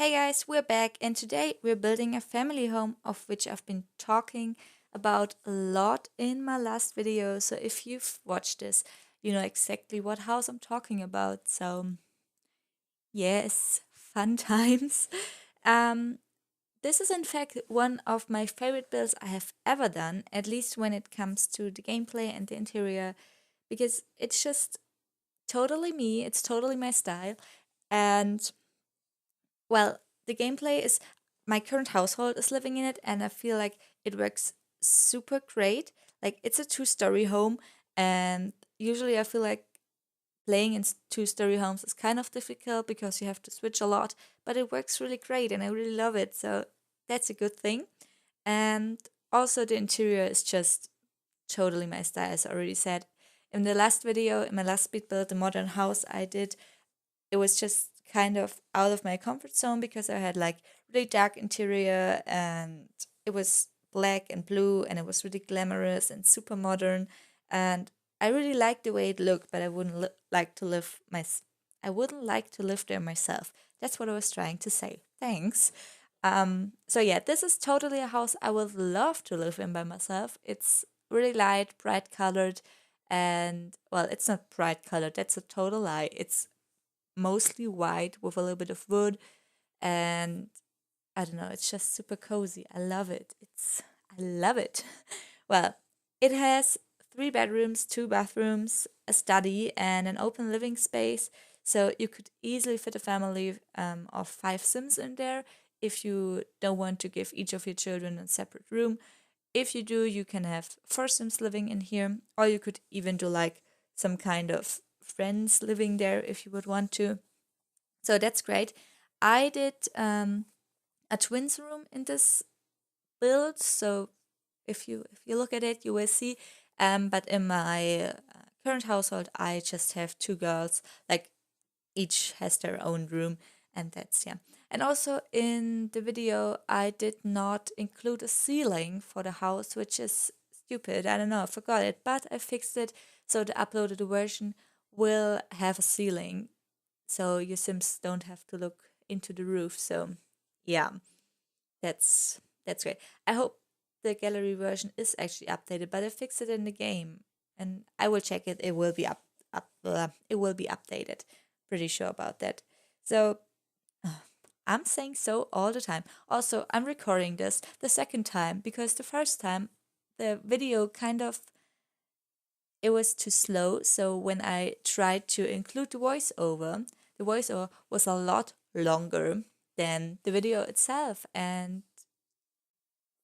Hey guys, we're back, and today we're building a family home, of which I've been talking about a lot in my last video. So if you've watched this, you know exactly what house I'm talking about. So yes, fun times. Um, this is in fact one of my favorite builds I have ever done, at least when it comes to the gameplay and the interior, because it's just totally me. It's totally my style, and well, the gameplay is my current household is living in it, and I feel like it works super great. Like it's a two-story home, and usually I feel like playing in two-story homes is kind of difficult because you have to switch a lot, but it works really great and I really love it. So that's a good thing. And also the interior is just totally my style, as I already said. In the last video, in my last speed build, the modern house I did, it was just kind of out of my comfort zone because I had like really dark interior and it was black and blue and it was really glamorous and super modern, and I really liked the way it looked, but like to I wouldn't like to live there myself. That's what I was trying to say. Thanks. So yeah, this is totally a house I would love to live in by myself. It's really light, bright colored, and well, it's not bright colored. That's a total lie. It's mostly white with a little bit of wood, and I don't know, it's just super cozy. I love it. I love it. Well, it has three bedrooms, two bathrooms, a study, and an open living space. So you could easily fit a family of five Sims in there if you don't want to give each of your children a separate room. If you do, you can have four Sims living in here, or you could even do like some kind of friends living there if you would want to. So that's great. I did a twins room in this build, so if you look at it, you will see. But in my current household, I just have two girls. Like each has their own room, and that's yeah. And also in the video, I did not include a ceiling for the house, which is stupid. I don't know, I forgot it, but I fixed it. So the uploaded version will have a ceiling, so your Sims don't have to look into the roof. So yeah, that's great. I hope the gallery version is actually updated, but I fixed it in the game, and I will check it. It will be it will be updated. Pretty sure about that. So I'm saying so all the time. Also, I'm recording this the second time because the first time the video kind of it was too slow. So when I tried to include the voiceover was a lot longer than the video itself. And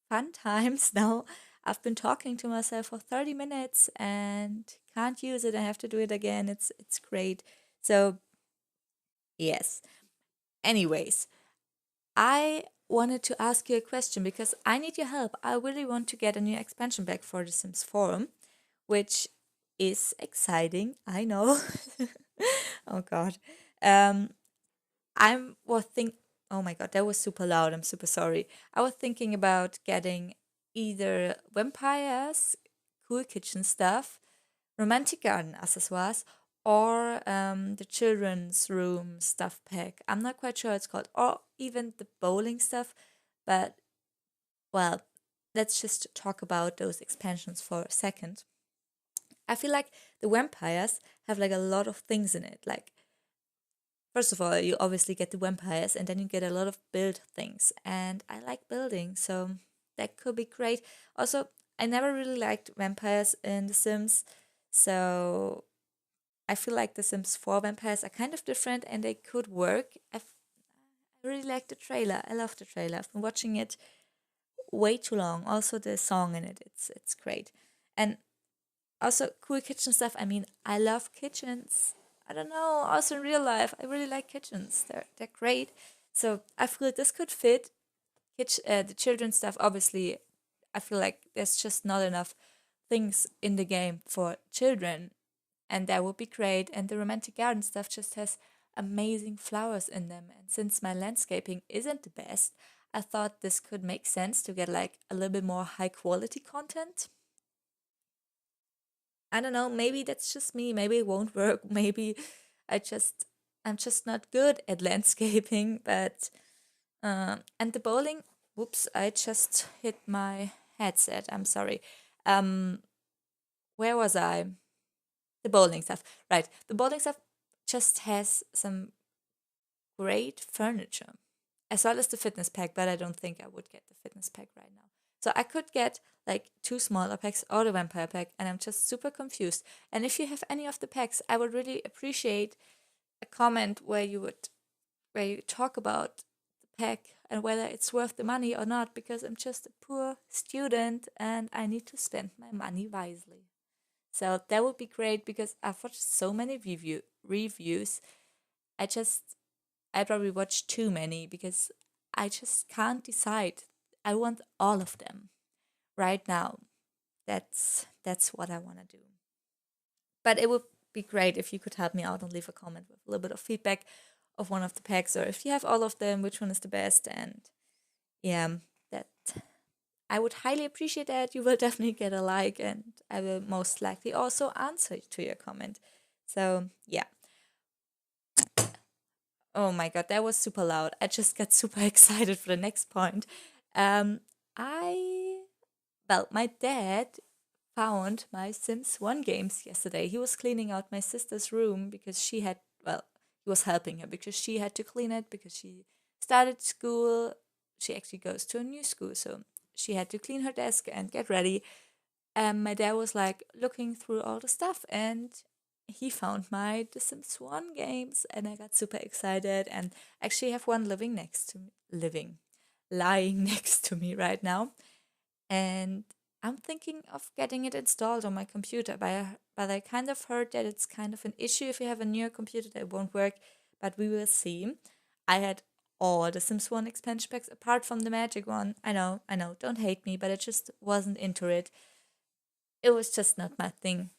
fun times now. I've been talking to myself for 30 minutes and can't use it. I have to do it again. It's great. So yes. Anyways, I wanted to ask you a question because I need your help. I really want to get a new expansion pack for The Sims Forum, which is exciting. I know. Oh God. Um, I'm was think. Oh my God, that was super loud. I'm super sorry. I was thinking about getting either vampires, cool kitchen stuff, romantic garden accessoires, or the children's room stuff pack. I'm not quite sure what it's called, or even the bowling stuff. But well, let's just talk about those expansions for a second. I feel like the vampires have like a lot of things in it. Like first of all, you obviously get the vampires, and then you get a lot of build things. And I like building, so that could be great. Also, I never really liked vampires in The Sims, so I feel like The Sims 4 vampires are kind of different and they could work. I really like the trailer. I love the trailer. I've been watching it way too long. Also, the song in it, it's great. And also, cool kitchen stuff. I mean, I love kitchens. I don't know. Also, in real life, I really like kitchens. They're great. So I feel this could fit. The children's stuff, obviously, I feel like there's just not enough things in the game for children, and that would be great. And the romantic garden stuff just has amazing flowers in them. And since my landscaping isn't the best, I thought this could make sense to get like a little bit more high quality content. I don't know, maybe that's just me. Maybe it won't work. Maybe I just I'm just not good at landscaping, but And the bowling, whoops, I just hit my headset. I'm sorry. Um, where was I? The bowling stuff. Right. The bowling stuff just has some great furniture, as well as the fitness pack, but I don't think I would get the fitness pack right now. So I could get like two smaller packs or the vampire pack, and I'm just super confused. And if you have any of the packs, I would really appreciate a comment where you talk about the pack and whether it's worth the money or not, because I'm just a poor student and I need to spend my money wisely. So that would be great because I've watched so many reviews. I just I probably watched too many because I just can't decide. I want all of them right now. That's what I want to do. But it would be great if you could help me out and leave a comment with a little bit of feedback of one of the packs, or if you have all of them, which one is the best. And yeah, that I would highly appreciate that. You will definitely get a like, and I will most likely also answer to your comment. So yeah. Oh my god, that was super loud. I just got super excited for the next point. Um, I my dad found my Sims 1 games yesterday. He was cleaning out my sister's room because he was helping her because she had to clean it because she started school. She actually goes to a new school, so she had to clean her desk and get ready. And my dad was like looking through all the stuff, and he found my The Sims 1 games, and I got super excited. And actually have one lying next to me right now. And I'm thinking of getting it installed on my computer, but I kind of heard that it's kind of an issue if you have a newer computer that it won't work, but we will see. I had all the Sims 1 expansion packs apart from the Magic one. I know, don't hate me, but I just wasn't into it. It was just not my thing.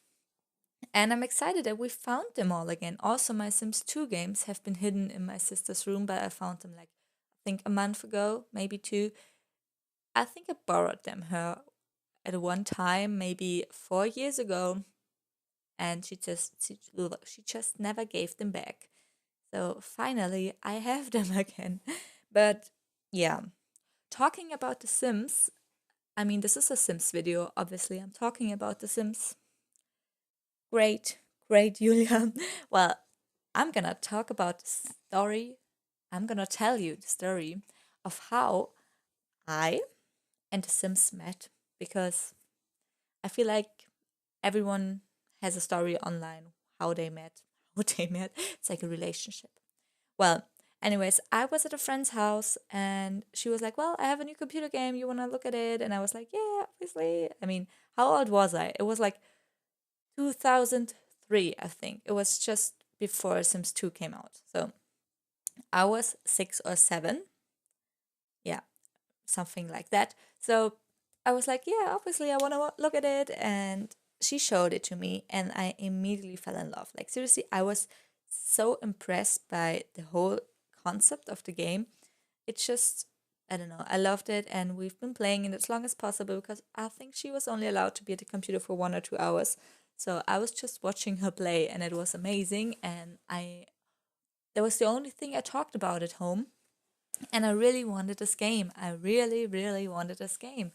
And I'm excited that we found them all again. Also, my Sims 2 games have been hidden in my sister's room, but I found them like, I think a month ago, maybe two. I think I borrowed them her at one time, maybe 4 years ago, and she just never gave them back. So finally, I have them again. But yeah, talking about The Sims, I mean, this is a Sims video, obviously. I'm talking about The Sims. Great, great, Julia. Well, I'm gonna talk about the story. I'm gonna tell you the story of how I and The Sims met, because I feel like everyone has a story online how they met. How they met. It's like a relationship. Well, anyways, I was at a friend's house and she was like, "Well, I have a new computer game. You want to look at it?" And I was like, "Yeah, obviously." I mean, how old was I? It was like 2003, I think. It was just before Sims 2 came out. So I was 6 or 7. Yeah, something like that. So I was like, "Yeah, obviously, I want to look at it." And she showed it to me, and I immediately fell in love. Like, seriously, I was so impressed by the whole concept of the game. It's just, I don't know, I loved it, and we've been playing it as long as possible because I think she was only allowed to be at the computer for 1 or 2 hours. So I was just watching her play, and it was amazing. And that was the only thing I talked about at home. And I really wanted this game. I really, really wanted this game.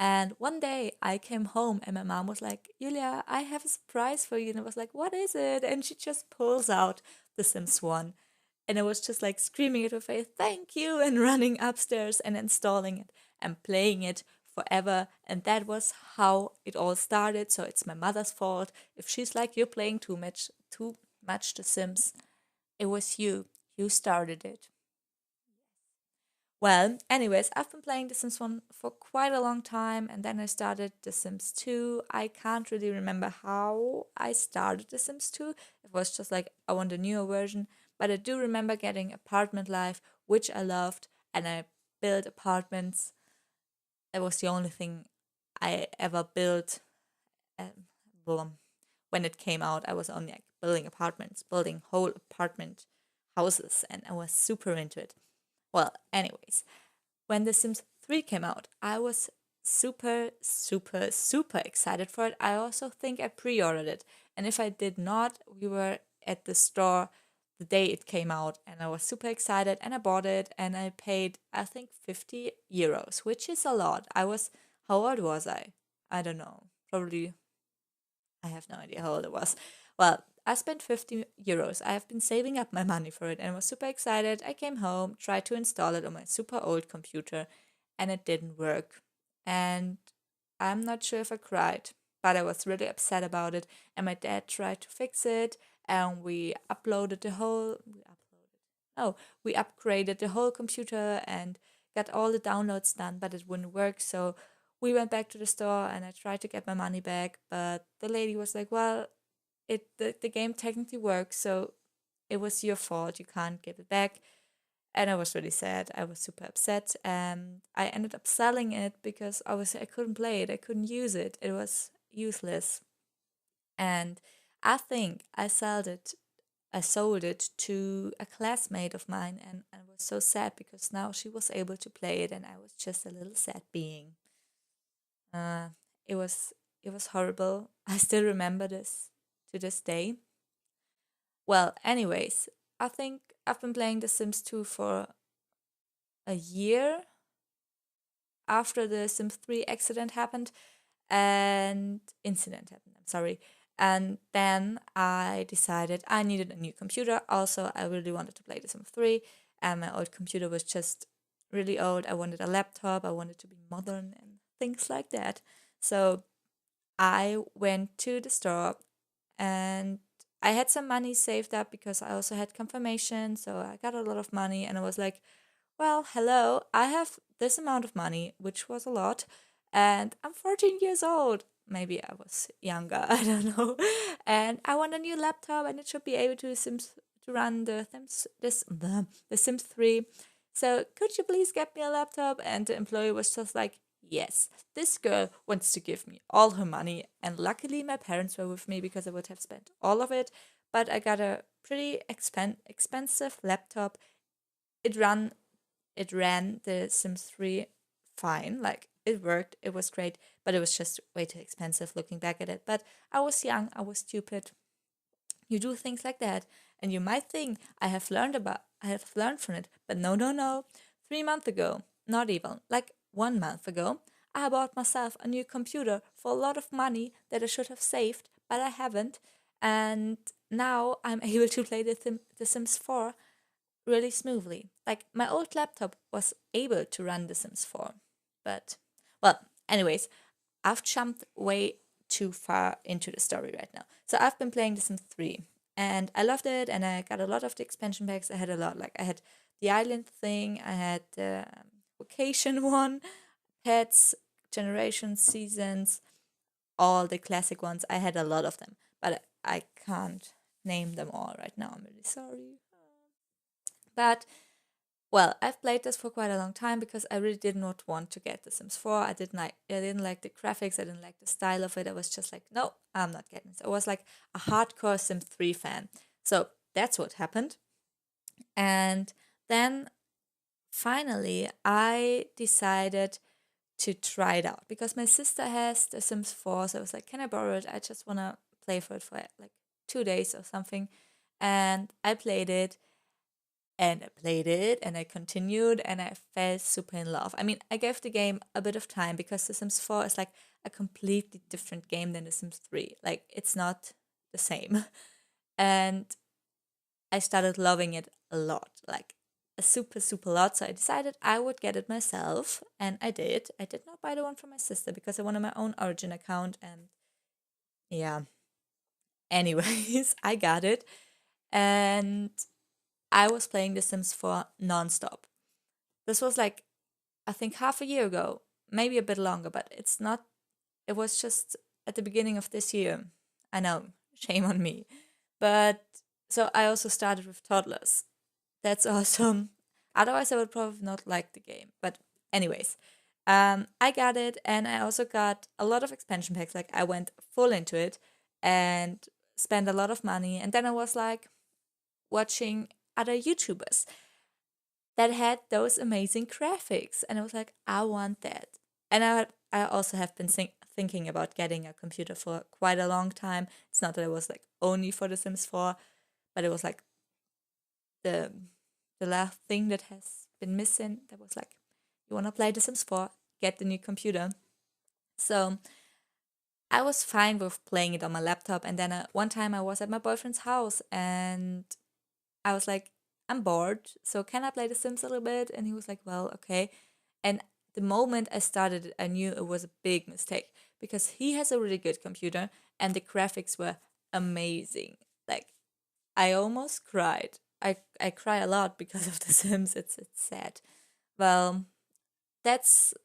And one day I came home and my mom was like, "Julia, I have a surprise for you." And I was like, "What is it?" And she just pulls out The Sims 1. And I was just like screaming at her face, "Thank you," and running upstairs and installing it and playing it forever. And that was how it all started. So it's my mother's fault. If she's like, "You're playing too much The Sims," it was you. You started it. Well, anyways, I've been playing The Sims 1 for quite a long time, and then I started The Sims 2. I can't really remember how I started The Sims 2. It was just like, I want a newer version, but I do remember getting Apartment Life, which I loved, and I built apartments. It was the only thing I ever built. Um, when it came out, I was only like building apartments, building whole apartment houses, and I was super into it. Well, anyways, when The Sims 3 came out, I was super, super, super excited for it. I also think I pre ordered it. And if I did not, we were at the store the day it came out, and I was super excited, and I bought it, and I paid, I think, 50 euros, which is a lot. How old was I? I don't know. Probably, I have no idea how old it was. Well, I spent 50 euros. I have been saving up my money for it and was super excited. I came home, tried to install it on my super old computer, and it didn't work. And I'm not sure if I cried, but I was really upset about it. And my dad tried to fix it, and we upgraded the whole computer and got all the downloads done, but it wouldn't work. So we went back to the store and I tried to get my money back, but the lady was like, "Well, the game technically works, so it was your fault. You can't give it back." And I was really sad. I was super upset, and I ended up selling it because I couldn't play it. I couldn't use it. It was useless. And I think I sold it to a classmate of mine, and I was so sad because now she was able to play it and I was just a little sad being. Uh, it was it was horrible. I still remember this to this day. Well, anyways, I think I've been playing The Sims 2 for a year after the Sims 3 accident happened and incident happened. I'm sorry. And then I decided I needed a new computer. Also, I really wanted to play The Sims 3, and my old computer was just really old. I wanted a laptop, I wanted to be modern and things like that. So I went to the store and I had some money saved up because I also had confirmation. So I got a lot of money and I was like, well, hello, I have this amount of money, which was a lot, and I'm 14 years old. Maybe I was younger, I don't know. And I want a new laptop and it should be able to run the Sims 3. So could you please get me a laptop? And the employee was just like, yes, this girl wants to give me all her money. And luckily my parents were with me because I would have spent all of it. But I got a pretty expensive laptop. It ran it ran the Sims 3 fine. Like it worked, it was great, but it was just way too expensive looking back at it. But I was young, I was stupid. You do things like that, and you might think I have learned from it, but no, no, no. 3 months ago, not even, like 1 month ago, I bought myself a new computer for a lot of money that I should have saved, but I haven't. And now I'm able to play the Sims 4 really smoothly. Like my old laptop was able to run The Sims 4. But, well, anyways, I've jumped way too far into the story right now. So I've been playing The Sims 3 and I loved it and I got a lot of the expansion packs. I had a lot. Like I had the island thing, I had the vacation one, pets, generations, seasons, all the classic ones. I had a lot of them, but I can't name them all right now. I'm really sorry. But well, I've played this for quite a long time because I really did not want to get The Sims 4. I didn't like the graphics, I didn't like the style of it. I was just like, no, I'm not getting this. I was like a hardcore Sims 3 fan. So that's what happened. And then finally I decided to try it out because my sister has The Sims 4. So I was like, can I borrow it? I just wanna play for it for like 2 days or something. And I played it and I played it and I continued and I fell super in love. I mean, I gave the game a bit of time because The Sims 4 is like a completely different game than The Sims 3. Like, it's not the same. And I started loving it a lot, like a super, super lot. So I decided I would get it myself and I did. I did not buy the one from my sister because I wanted my own Origin account. And yeah, anyways, I got it. And I was playing The Sims 4 nonstop. This was like, I think half a year ago, maybe a bit longer, but it was just at the beginning of this year. I know, shame on me. But so I also started with toddlers. That's awesome. Otherwise, I would probably not like the game. But, anyways, I got it and I also got a lot of expansion packs. Like, I went full into it and spent a lot of money. And then I was like watching other YouTubers that had those amazing graphics. And I was like, I want that. And I also have been thinking about getting a computer for quite a long time. It's not that it was like only for The Sims 4, but it was like the the last thing that has been missing. That was like, you want to play The Sims 4? Get the new computer. So I was fine with playing it on my laptop. And then one time I was at my boyfriend's house and I was like, I'm bored. So can I play The Sims a little bit? And he was like, well, okay. And the moment I started it, I knew it was a big mistake because he has a really good computer and the graphics were amazing. Like, I almost cried. I cry a lot because of The Sims. It's sad. Well, that's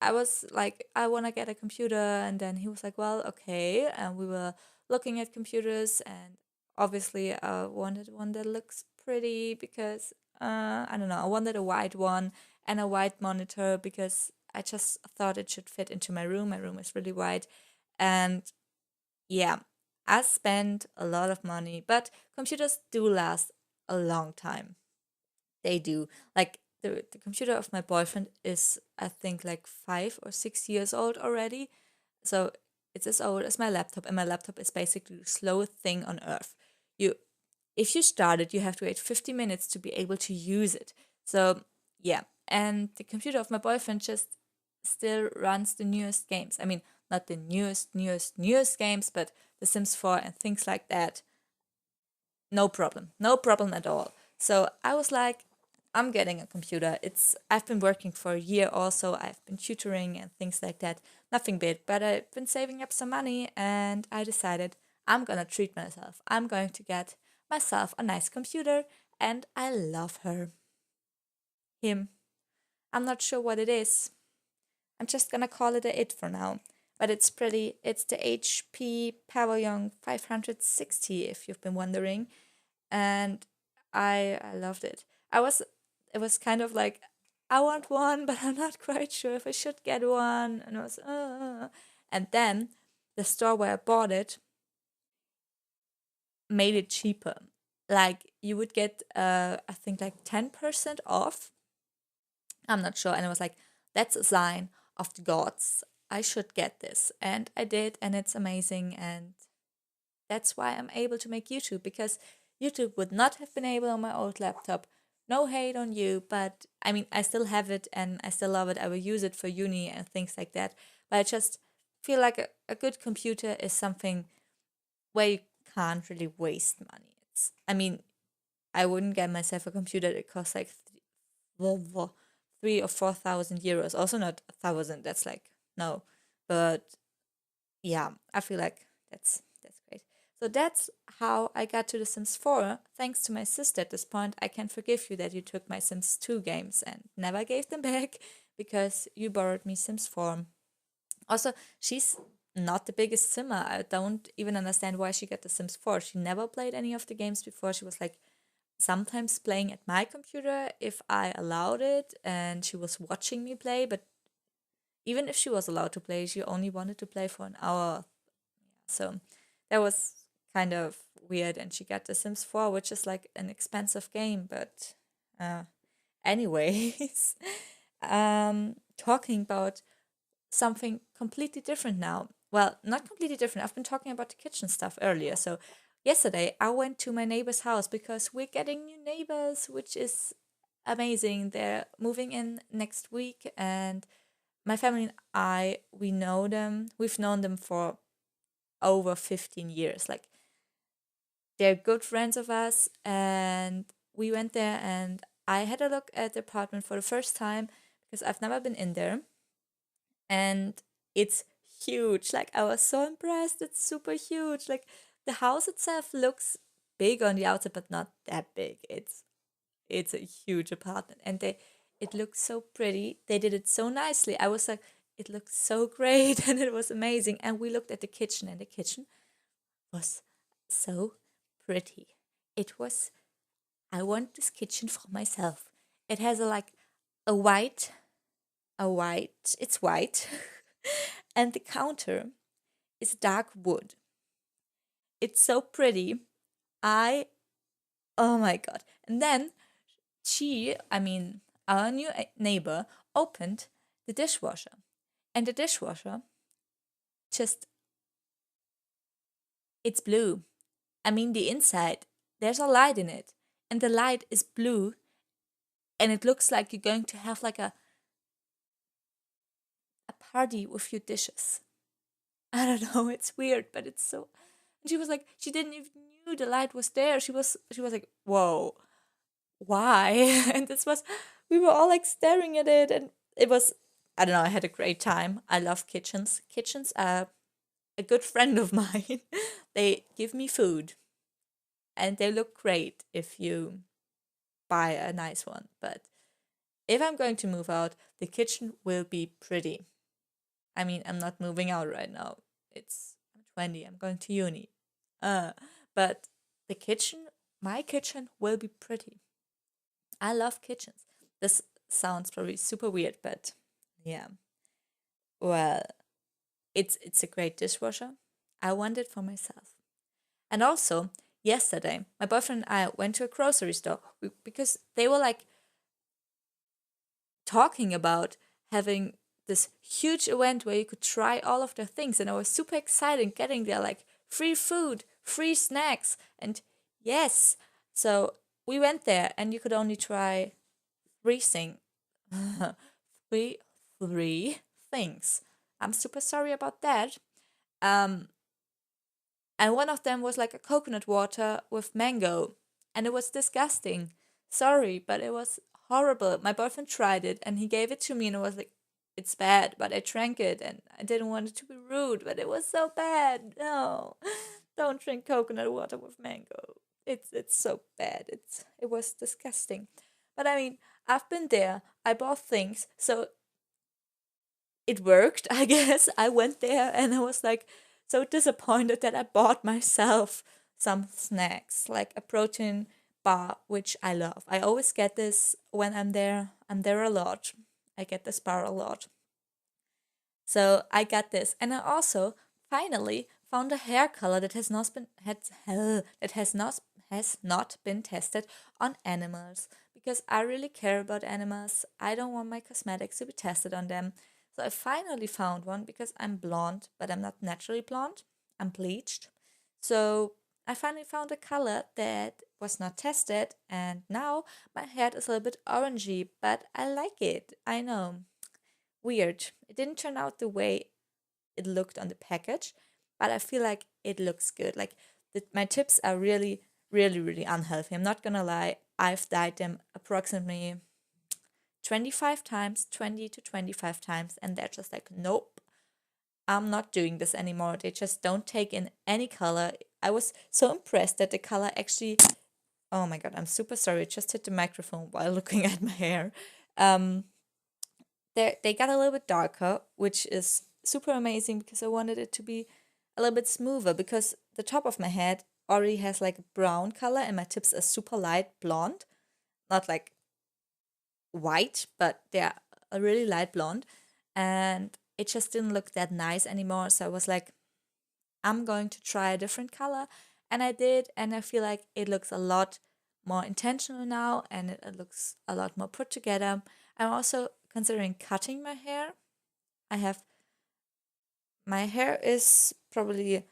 I was like, I want to get a computer, and then he was like, well, okay. And we were looking at computers, and obviously, I wanted one that looks pretty because I don't know, I wanted a white one and a white monitor because I just thought it should fit into my room. My room is really white, and yeah, I spent a lot of money, but computers do last a long time. They do. Like the computer of my boyfriend is, I think, like 5 or 6 years old already. So it's as old as my laptop, and my laptop is basically the slowest thing on earth. You If you start it, you have to wait 50 minutes to be able to use it. So yeah. And the computer of my boyfriend just still runs the newest games. I mean, not the newest games, but The Sims 4 and things like that. No problem. No problem at all. So I was like, I'm getting a computer. I've been working for a year also. I've been tutoring and things like that. Nothing big, but I've been saving up some money and I decided I'm gonna treat myself. I'm going to get myself a nice computer and I love him. I'm not sure what it is. I'm just gonna call it a it for now. But it's pretty. It's the HP Pavilion 560 if you've been wondering, and I loved it. It was kind of like, I want one, but I'm not quite sure if I should get one, and I was and then the store where I bought it made it cheaper. Like you would get I think like 10% off. I'm not sure, and I was like, that's a sign of the gods. I should get this, and I did, and it's amazing, and that's why I'm able to make YouTube because YouTube would not have been able on my old laptop. No hate on you, but I mean, I still have it and I still love it. I will use it for uni and things like that. But I just feel like a good computer is something where you can't really waste money. I mean, I wouldn't get myself a computer that costs like 3 or 4 thousand euros. Also, not 1,000. That's like, no. But yeah, I feel like that's great. So that's how I got to The Sims 4. Thanks to my sister at this point, I can forgive you that you took my Sims 2 games and never gave them back because you borrowed me Sims 4. Also, she's not the biggest simmer. I don't even understand why she got The Sims 4. She never played any of the games before. She was like sometimes playing at my computer if I allowed it, and she was watching me play, but even if she was allowed to play, she only wanted to play for an hour. So that was kind of weird. And she got The Sims 4, which is like an expensive game. But, uh, anyways, talking about something completely different now. Well, not completely different. I've been talking about the kitchen stuff earlier. So, yesterday I went to my neighbor's house because we're getting new neighbors, which is amazing. They're moving in next week, and my family and I, we know them. We've known them for over 15 years. Like, they're good friends of us, and we went there and I had a look at the apartment for the first time because I've never been in there, and it's huge. Like, I was so impressed. It's super huge. Like, the house itself looks big on the outside, but not that big. It's a huge apartment, and it looks so pretty. They did it so nicely. I was like, it looks so great, and it was amazing. And we looked at the kitchen, and the kitchen was so pretty. It was, I want this kitchen for myself. It has a white, it's white, and the counter is dark wood. It's so pretty. I, oh my God. And then I mean, our new neighbor opened the dishwasher, and the dishwasher just, it's blue. I mean, the inside, there's a light in it. and the light is blue, and it looks like you're going to have like a party with your dishes. I don't know, it's weird, but it's so. And she was like, she didn't even knew the light was there. She was like, whoa, why? And this was, we were all like staring at it, and it was, I don't know, I had a great time. I love kitchens. Kitchens are a good friend of mine. They give me food, and they look great if you buy a nice one. But if I'm going to move out, the kitchen will be pretty. I mean, I'm not moving out right now. I'm 20, I'm going to uni. Uh, but the kitchen, my kitchen will be pretty. I love kitchens. This sounds probably super weird, but yeah. Well, it's a great dishwasher. I want it for myself. And also, yesterday, my boyfriend and I went to a grocery store because they were like talking about having this huge event where you could try all of their things, and I was super excited getting there, like free food, free snacks, and yes. So we went there, and you could only try three thing, three three things. I'm super sorry about that. Um, and one of them was like a coconut water with mango, and it was disgusting. Sorry, but it was horrible. My boyfriend tried it, and he gave it to me, and I was like, it's bad, but I drank it, and I didn't want it to be rude, but it was so bad. No, don't drink coconut water with mango. It's so bad. It was disgusting. But I mean, I've been there. I bought things, so it worked, I guess. I went there, and I was like so disappointed that I bought myself some snacks, like a protein bar, which I love. I always get this when I'm there. I'm there a lot. I get this bar a lot. So I got this. And I also finally found a hair color that has not been tested on animals, because I really care about animals. I don't want my cosmetics to be tested on them. So I finally found one, because I'm blonde, but I'm not naturally blonde. I'm bleached. So I finally found a color that was not tested, and now my hair is a little bit orangey, but I like it. I know. Weird. It didn't turn out the way it looked on the package, but I feel like it looks good. Like, my tips are really, really, really unhealthy. I'm not gonna lie. I've dyed them approximately 25 times, 20 to 25 times, and they're just like, nope, I'm not doing this anymore. They just don't take in any color. I was so impressed that the color actually. Oh my god, I'm super sorry. I just hit the microphone while looking at my hair. Um, they got a little bit darker, which is super amazing, because I wanted it to be a little bit smoother, because the top of my head already has like a brown color, and my tips are super light blonde, not like white, but they're a really light blonde, and it just didn't look that nice anymore. So I was like, I'm going to try a different color, and I did, and I feel like it looks a lot more intentional now, and it looks a lot more put together. I'm also considering cutting my hair. I have My hair is probably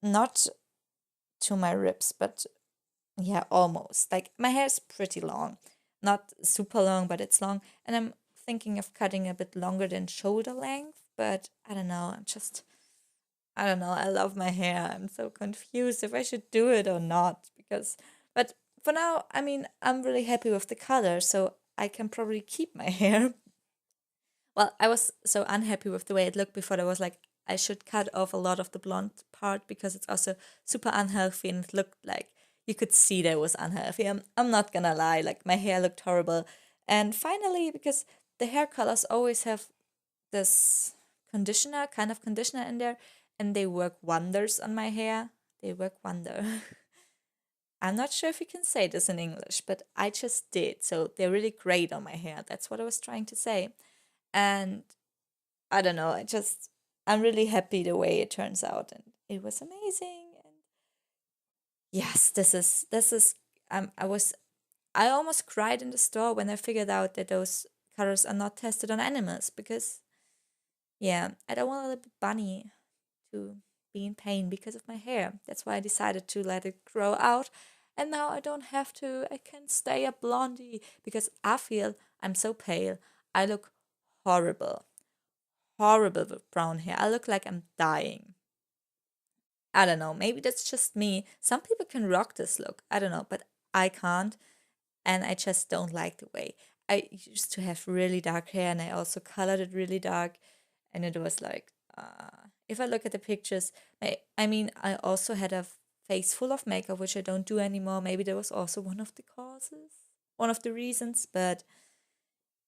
not to my ribs, but yeah, almost. Like, my hair is pretty long, not super long, but it's long, and I'm thinking of cutting a bit longer than shoulder length, but I don't know. I don't know. I love my hair. I'm so confused if I should do it or not, but for now, I mean, I'm really happy with the color, so I can probably keep my hair. Well, I was so unhappy with the way it looked before. I was like, I should cut off a lot of the blonde part, because it's also super unhealthy, and it looked like you could see that it was unhealthy. I'm not gonna lie, like, my hair looked horrible. And finally, because the hair colors always have this kind of conditioner in there, and they work wonders on my hair. They work wonder. I'm not sure if you can say this in English, but I just did. So they're really great on my hair. That's what I was trying to say. And I don't know, I'm really happy the way it turns out, and it was amazing. And yes, this is I almost cried in the store when I figured out that those colors are not tested on animals, because yeah, I don't want a little bunny to be in pain because of my hair. That's why I decided to let it grow out. and now I don't have to. I can stay a blondie because I feel I'm so pale. I look horrible. Horrible with brown hair. I look like I'm dying. I don't know. Maybe that's just me. Some people can rock this look. I don't know, but I can't. And I just don't like the way. I used to have really dark hair and I also colored it really dark. And it was like, if I look at the pictures, I mean, I also had a face full of makeup, which I don't do anymore. Maybe that was also one of the causes, one of the reasons. But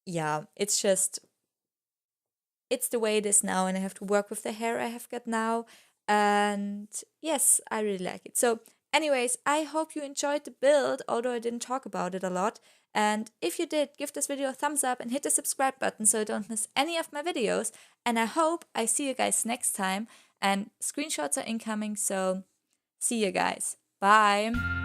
yeah, it's the way it is now, and I have to work with the hair I have got now. And yes, I really like it. So, anyways, I hope you enjoyed the build, although I didn't talk about it a lot. And if you did, give this video a thumbs up and hit the subscribe button so you don't miss any of my videos. And I hope I see you guys next time. And screenshots are incoming, so see you guys. Bye.